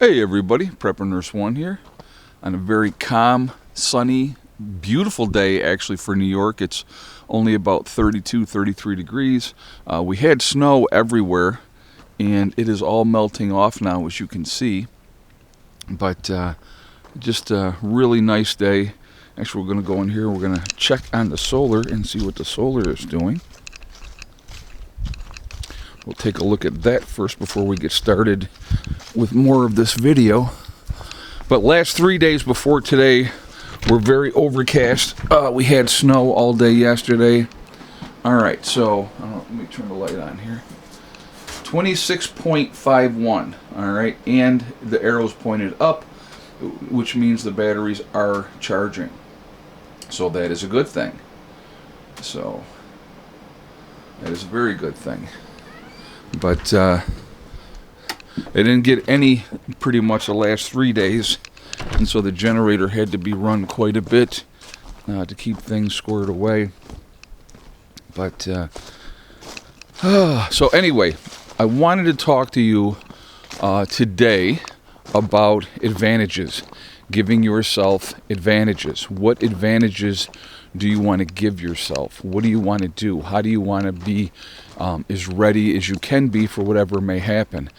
Hey everybody, Prepper Nurse One here on a very calm, sunny, beautiful day actually for New York. It's only about 32, 33 degrees. We had snow everywhere and it is all melting off now, as you can see. But just a really nice day. Actually, we're going to go in here, we're going to check on the solar and see what the solar is doing. We'll take a look at that first before we get started with more of this video. But last 3 days before today were very overcast. We had snow all day yesterday. Alright, so let me turn the light on here. 26.51. Alright, and the arrow's pointed up, which means the batteries are charging. So that is a good thing. So that is a very good thing. But I didn't get any pretty much the last 3 days, and so the generator had to be run quite a bit to keep things squared away. But so anyway, I wanted to talk to you today about advantages, giving yourself advantages. What advantages do you want to give yourself? What do you want to do? How do you want to be as ready as you can be for whatever may happen?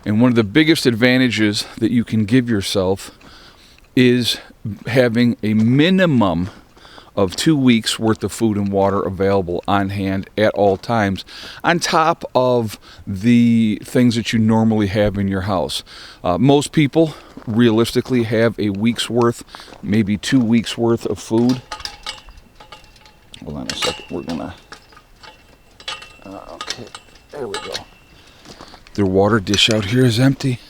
And one of the biggest advantages that you can give yourself is having a minimum of 2 weeks worth of food and water available on hand at all times, on top of the things that you normally have in your house. Most people realistically have a week's worth, maybe 2 weeks worth of food. Hold on a second, we're gonna, okay, there we go. Their water dish out here is empty,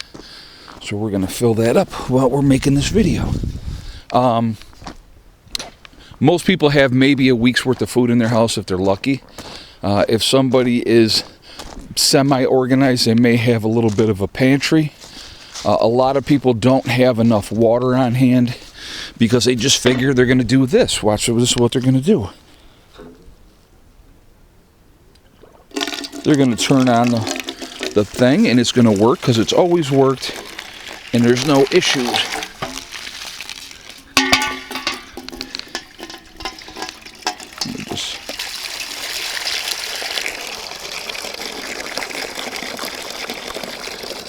so we're gonna fill that up while we're making this video. Most people have maybe a week's worth of food in their house if they're lucky. If somebody is semi-organized, they may have a little bit of a pantry. A lot of people don't have enough water on hand because they just figure they're gonna do this. Watch, this is what they're gonna do. They're going to turn on the thing and it's going to work because it's always worked and there's no issues. Let me just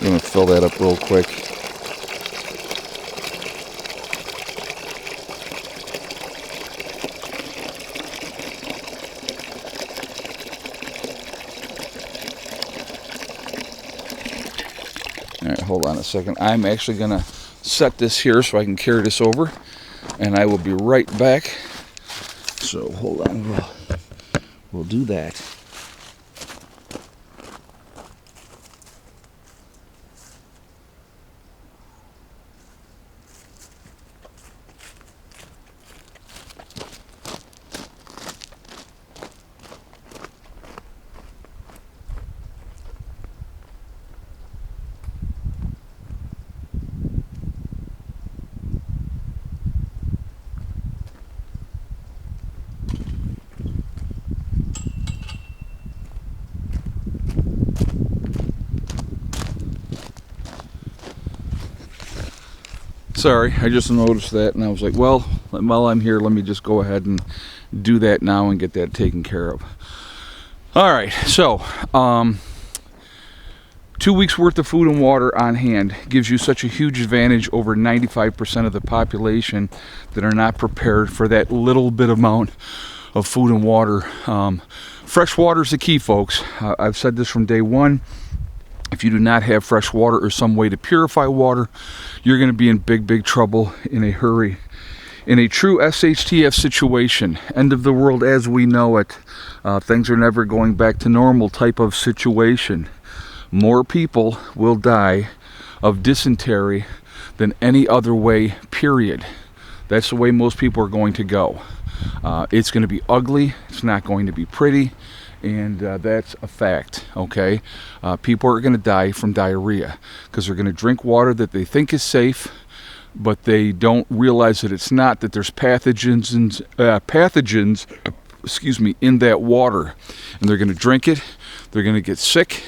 I'm going to fill that up real quick. Alright, hold on a second. I'm actually going to set this here so I can carry this over, and I will be right back. So hold on, we'll do that. Sorry, I just noticed that and I was like, well, while I'm here, let me just go ahead and do that now and get that taken care of. Alright, so 2 weeks worth of food and water on hand gives you such a huge advantage over 95% of the population that are not prepared for that little bit amount of food and water. Fresh water is the key, folks. I've said this from day one. If you do not have fresh water or some way to purify water, you're going to be in big trouble in a hurry. In a true SHTF situation, end of the world as we know it, things are never going back to normal type of situation, more people will die of dysentery than any other way, period. That's the way most people are going to go. It's going to be ugly, it's not going to be pretty, and that's a fact, okay? People are going to die from diarrhea because they're going to drink water that they think is safe, but they don't realize that it's not, that there's pathogens in that water, and they're going to drink it, they're going to get sick,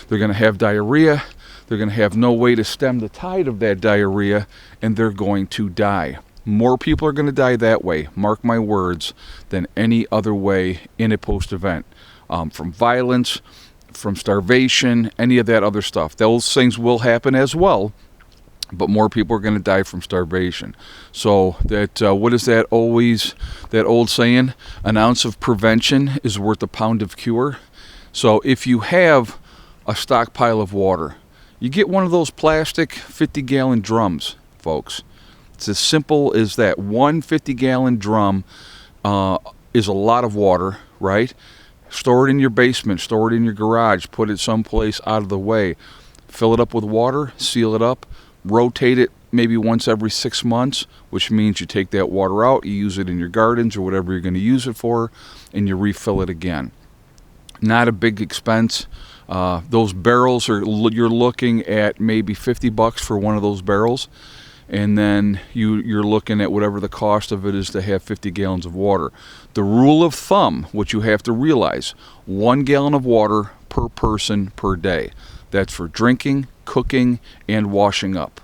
they're going to have diarrhea, they're going to have no way to stem the tide of that diarrhea, and they're going to die. More people are going to die that way, mark my words, than any other way in a post-event. From violence, from starvation, any of that other stuff. Those things will happen as well, but more people are going to die from starvation. So that what is that old saying? An ounce of prevention is worth a pound of cure. So if you have a stockpile of water, you get one of those plastic 50-gallon drums, folks. It's as simple as that. One 50-gallon drum is a lot of water, right? Store it in your basement, store it in your garage, put it someplace out of the way. Fill it up with water, seal it up, rotate it maybe once every 6 months, which means you take that water out, you use it in your gardens or whatever you're going to use it for, and you refill it again. Not a big expense. Those barrels you're looking at maybe $50 for one of those barrels. And then you're looking at whatever the cost of it is to have 50 gallons of water. The rule of thumb, what you have to realize, 1 gallon of water per person per day. That's for drinking, cooking, and washing up.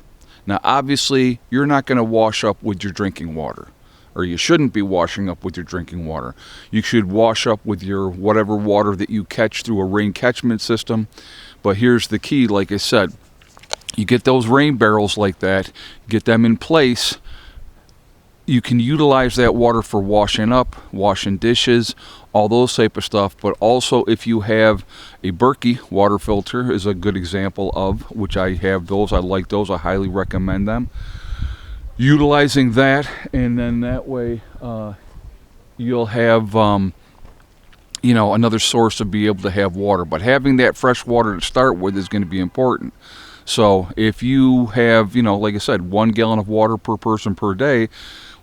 Now, obviously, you're not going to wash up with your drinking water, or you shouldn't be washing up with your drinking water. You should wash up with your whatever water that you catch through a rain catchment system. But here's the key, like I said. You get those rain barrels like that, get them in place, you can utilize that water for washing up, washing dishes, all those type of stuff. But also if you have a Berkey water filter is a good example of, which I have those, I like those, I highly recommend them. Utilizing that, and then that way you'll have another source to be able to have water. But having that fresh water to start with is going to be important. So if you have, like I said, 1 gallon of water per person per day,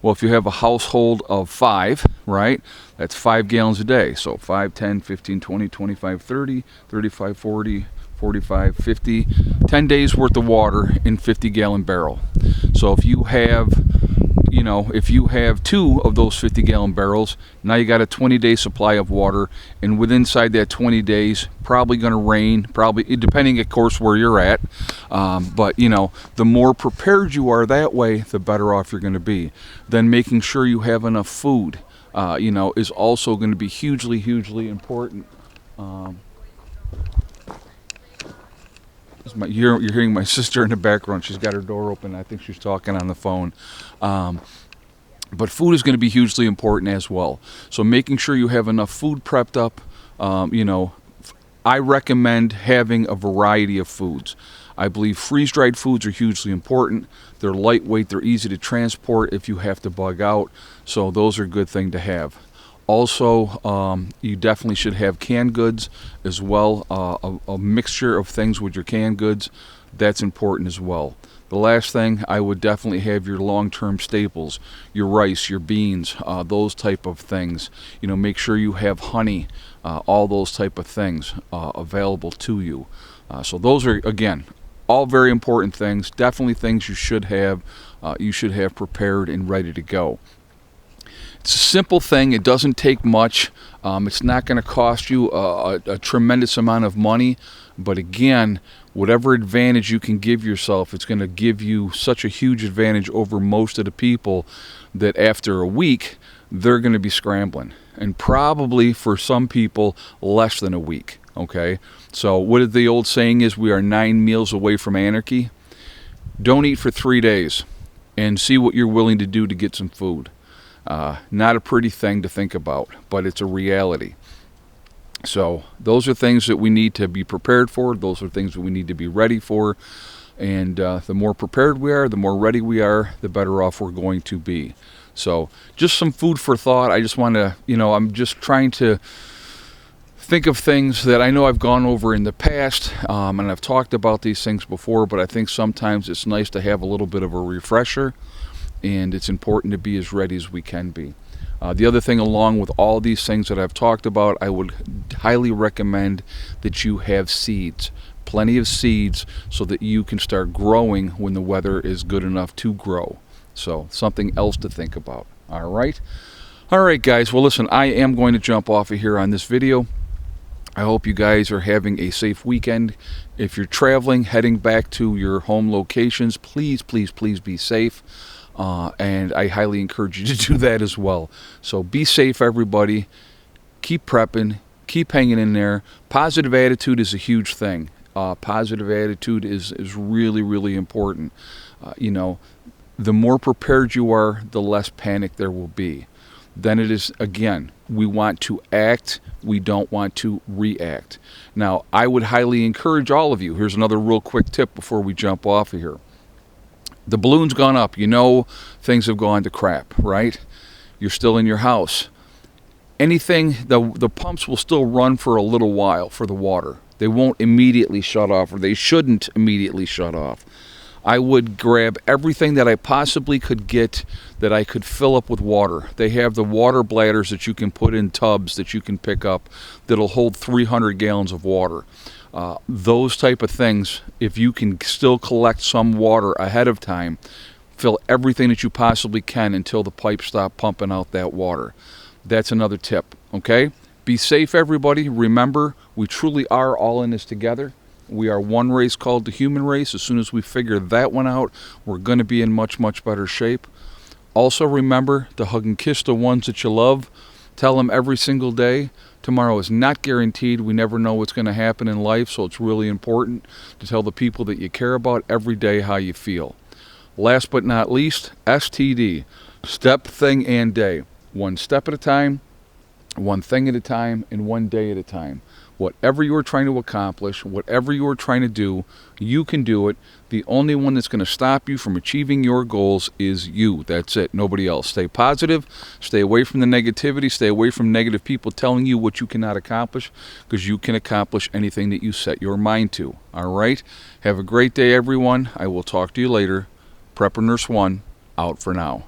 well, if you have a household of 5, right, that's 5 gallons a day. So 5, 10, 15, 20, 25, 30, 35, 40, 45, 50, 10 days worth of water in 50-gallon barrel. So if you have, if you have 2 of those 50-gallon barrels, now you got a 20-day supply of water, and within inside that 20 days, probably going to rain, probably depending, of course, where you're at. But the more prepared you are that way, the better off you're going to be. Then making sure you have enough food, is also going to be hugely, hugely important. You're hearing my sister in the background. She's got her door open. I think she's talking on the phone. But food is going to be hugely important as well. So making sure you have enough food prepped up. I recommend having a variety of foods. I believe freeze-dried foods are hugely important. They're lightweight. They're easy to transport if you have to bug out. So those are a good thing to have. Also, you definitely should have canned goods as well, a mixture of things with your canned goods. That's important as well. The last thing, I would definitely have your long-term staples, your rice, your beans, those type of things. Make sure you have honey, all those type of things available to you. So those are, again, all very important things. Definitely things you should have prepared and ready to go. It's a simple thing. It doesn't take much. It's not going to cost you a tremendous amount of money. But again, whatever advantage you can give yourself, it's going to give you such a huge advantage over most of the people that after a week, they're going to be scrambling. And probably for some people, less than a week. Okay? So what the old saying is, we are 9 meals away from anarchy. Don't eat for 3 days and see what you're willing to do to get some food. Not a pretty thing to think about, but it's a reality. So those are things that we need to be prepared for. Those are things that we need to be ready for. And the more prepared we are, the more ready we are, the better off we're going to be. So just some food for thought. I just want to, I'm just trying to think of things that I know I've gone over in the past, and I've talked about these things before, but I think sometimes it's nice to have a little bit of a refresher. And it's important to be as ready as we can be. The other thing, along with all these things that I've talked about, I would highly recommend that you have seeds, plenty of seeds, so that you can start growing when the weather is good enough to grow. So something else to think about. All right, guys. Well, listen, I am going to jump off of here on this video. I hope you guys are having a safe weekend. If you're traveling, heading back to your home locations, please, please, please be safe. And I highly encourage you to do that as well. So be safe, everybody. Keep prepping. Keep hanging in there. Positive attitude is a huge thing. Positive attitude is really, really important. The more prepared you are, the less panic there will be. Then it is, again, we want to act, we don't want to react. Now, I would highly encourage all of you. Here's another real quick tip before we jump off of here. The balloon's gone up. Things have gone to crap, right? You're still in your house. Anything, the pumps will still run for a little while for the water. They won't immediately shut off, or they shouldn't immediately shut off. I would grab everything that I possibly could get that I could fill up with water. They have the water bladders that you can put in tubs that you can pick up that'll hold 300 gallons of water. Those type of things, if you can still collect some water ahead of time, fill everything that you possibly can until the pipes stop pumping out that water. That's another tip, okay? Be safe, everybody. Remember, we truly are all in this together. We are one race called the human race. As soon as we figure that one out, we're going to be in much, much better shape. Also remember to hug and kiss the ones that you love. Tell them every single day. Tomorrow is not guaranteed. We never know what's going to happen in life, so it's really important to tell the people that you care about every day how you feel. Last but not least, STD. Step, thing, and day. One step at a time, one thing at a time, and one day at a time. Whatever you are trying to accomplish, whatever you are trying to do, you can do it. The only one that's going to stop you from achieving your goals is you. That's it. Nobody else. Stay positive. Stay away from the negativity. Stay away from negative people telling you what you cannot accomplish, because you can accomplish anything that you set your mind to. All right? Have a great day, everyone. I will talk to you later. Prepper Nurse 1, out for now.